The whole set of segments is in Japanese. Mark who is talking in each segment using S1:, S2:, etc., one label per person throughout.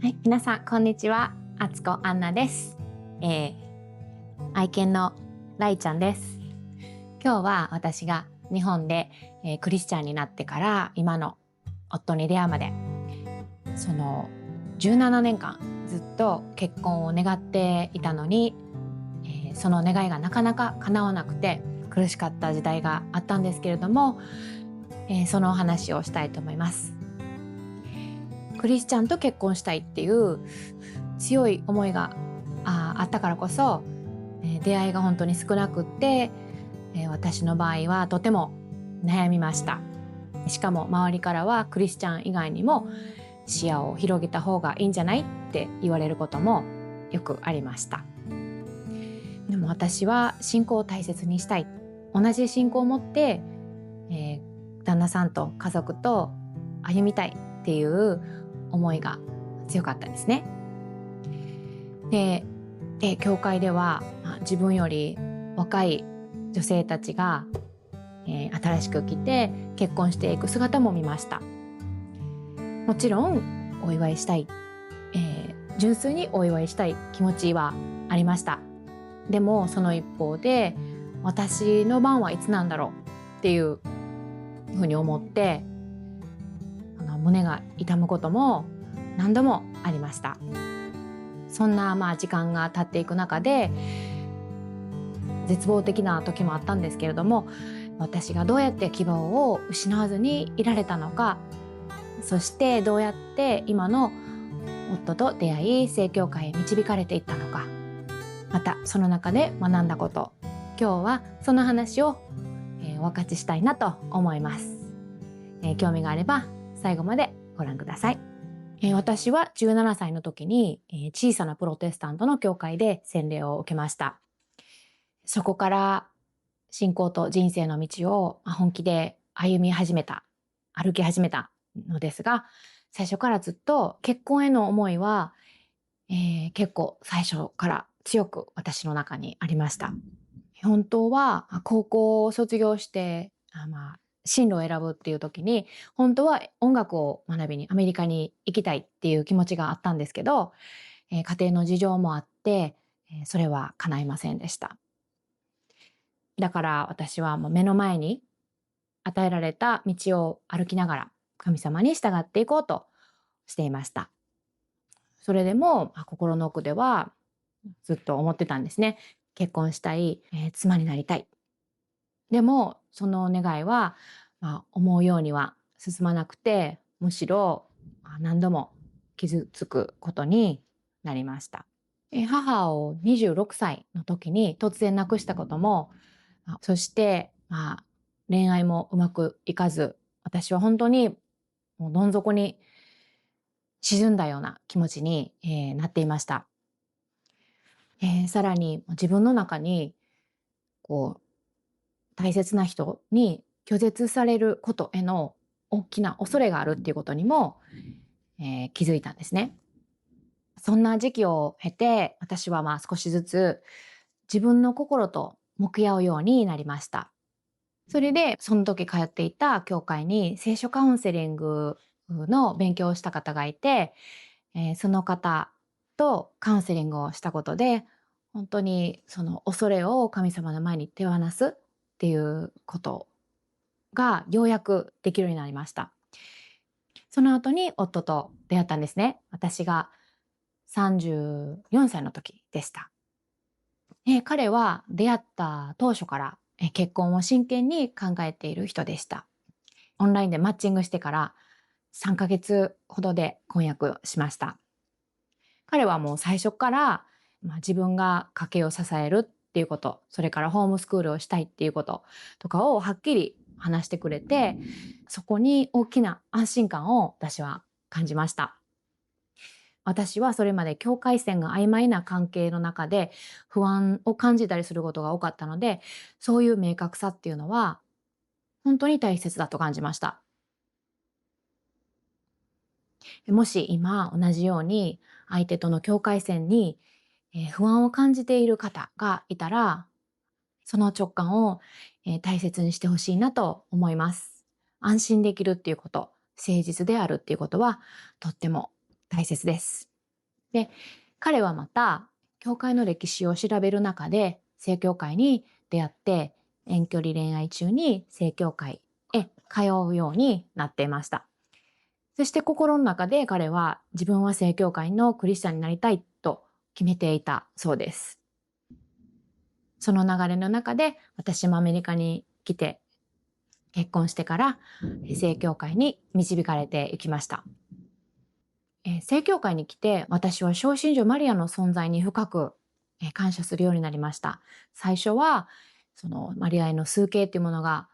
S1: はい、皆さんこんにちは。あつこアンナです。愛犬のライちゃんです。今日は私が日本で、クリスチャンになってから今の夫に出会うまでその17年間ずっと結婚を願っていたのに、その願いがなかなか叶わなくて苦しかった時代があったんですけれども、そのお話をしたいと思います。クリスチャンと結婚したいっていう強い思いがあったからこそ、出会いが本当に少なくって、私の場合はとても悩みました。しかも周りからはクリスチャン以外にも視野を広げた方がいいんじゃないって言われることもよくありました。でも私は信仰を大切にしたい、同じ信仰を持って、旦那さんと家族と歩みたいっていう思いが強かったんですね。で、教会では自分より若い女性たちが、新しく来て結婚していく姿も見ました。もちろんお祝いしたい、純粋にお祝いしたい気持ちはありました。でもその一方で私の番はいつなんだろうっていうふうに思って胸が痛むことも何度もありました。そんな時間が経っていく中で絶望的な時もあったんですけれども、私がどうやって希望を失わずにいられたのか、そしてどうやって今の夫と出会い正教会へ導かれていったのか、またその中で学んだこと、今日はその話を、お分かちしたいなと思います。興味があれば最後までご覧ください。私は17歳の時に、小さなプロテスタントの教会で洗礼を受けました。そこから信仰と人生の道を本気で歩き始めたのですが、最初からずっと結婚への思いは、結構最初から強く私の中にありました。本当は高校を卒業して進路を選ぶっていう時に本当は音楽を学びにアメリカに行きたいっていう気持ちがあったんですけど、家庭の事情もあって、それは叶いませんでした。だから私はもう目の前に与えられた道を歩きながら神様に従っていこうとしていました。それでも心の奥ではずっと思ってたんですね。結婚したい、妻になりたい。でもその願いは、思うようには進まなくて、むしろ何度も傷つくことになりました。母を26歳の時に突然亡くしたことも、そして恋愛もうまくいかず、私は本当にもうどん底に沈んだような気持ちに、なっていました。さらに自分の中にこう大切な人に拒絶されることへの大きな恐れがあるっていうことにも、気づいたんですね。そんな時期を経て私は少しずつ自分の心と向き合うようになりました。それでその時通っていた教会に聖書カウンセリングの勉強をした方がいて、その方とカウンセリングをしたことで本当にその恐れを神様の前に手放すっていうことがようやくできるようになりました。その後に夫と出会ったんですね。私が34歳の時でした。彼は出会った当初から結婚を真剣に考えている人でした。オンラインでマッチングしてから3ヶ月ほどで婚約しました。彼はもう最初から、自分が家計を支えるっていうこと、それからホームスクールをしたいっていうこととかをはっきり話してくれて、そこに大きな安心感を私は感じました。私はそれまで境界線が曖昧な関係の中で不安を感じたりすることが多かったので、そういう明確さっていうのは本当に大切だと感じました。もし今同じように相手との境界線に不安を感じている方がいたら、その直感を大切にしてほしいなと思います。安心できるっていうこと、誠実であるっていうことはとっても大切です。で、彼はまた教会の歴史を調べる中で正教会に出会って、遠距離恋愛中に正教会へ通うようになっていました。そして心の中で彼は自分は正教会のクリスチャンになりたいと決めていたそうです。その流れの中で私もアメリカに来て結婚してから正教会に導かれていきました。正教会に来て私は小心女マリアの存在に深く感謝するようになりました。最初はそのマリアへの崇敬というものが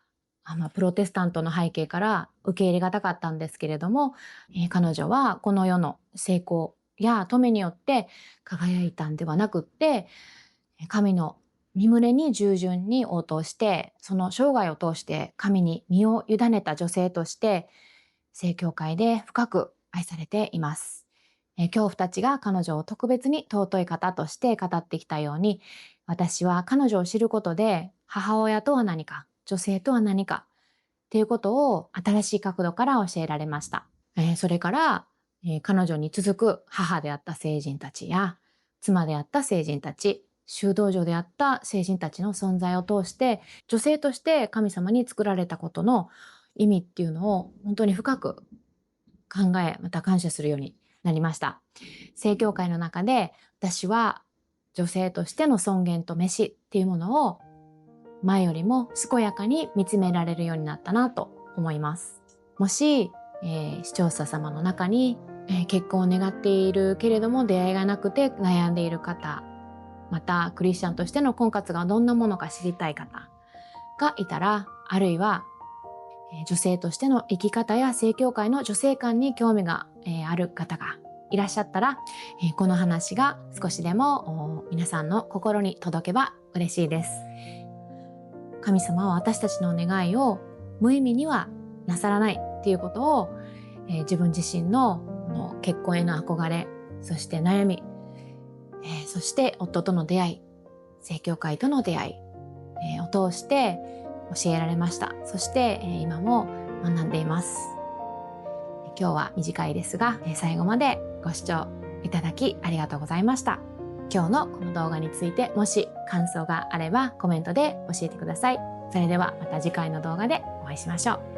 S1: プロテスタントの背景から受け入れがたかったんですけれども、彼女はこの世の成功や富によって輝いたんではなくって、神の身旨れに従順に応答して、その生涯を通して神に身を委ねた女性として正教会で深く愛されています。教父たちが彼女を特別に尊い方として語ってきたように、私は彼女を知ることで母親とは何か、女性とは何かっていうことを新しい角度から教えられました。それから、彼女に続く母であった聖人たちや妻であった聖人たち、修道女であった聖人たちの存在を通して女性として神様に作られたことの意味っていうのを本当に深く考え、また感謝するようになりました。正教会の中で私は女性としての尊厳と召しっていうものを前よりも健やかに見つめられるようになったなと思います。もし、視聴者様の中に、結婚を願っているけれども出会いがなくて悩んでいる方、またクリスチャンとしての婚活がどんなものか知りたい方がいたら、あるいは女性としての生き方や正教会の女性観に興味がある方がいらっしゃったら、この話が少しでも皆さんの心に届けば嬉しいです。神様は私たちの願いを無意味にはなさらないっていうことを、自分自身の結婚への憧れ、そして悩み、そして夫との出会い、正教会との出会い、を通して教えられました。そして、今も学んでいます。今日は短いですが、最後までご視聴いただきありがとうございました。今日のこの動画についてもし感想があればコメントで教えてください。それではまた次回の動画でお会いしましょう。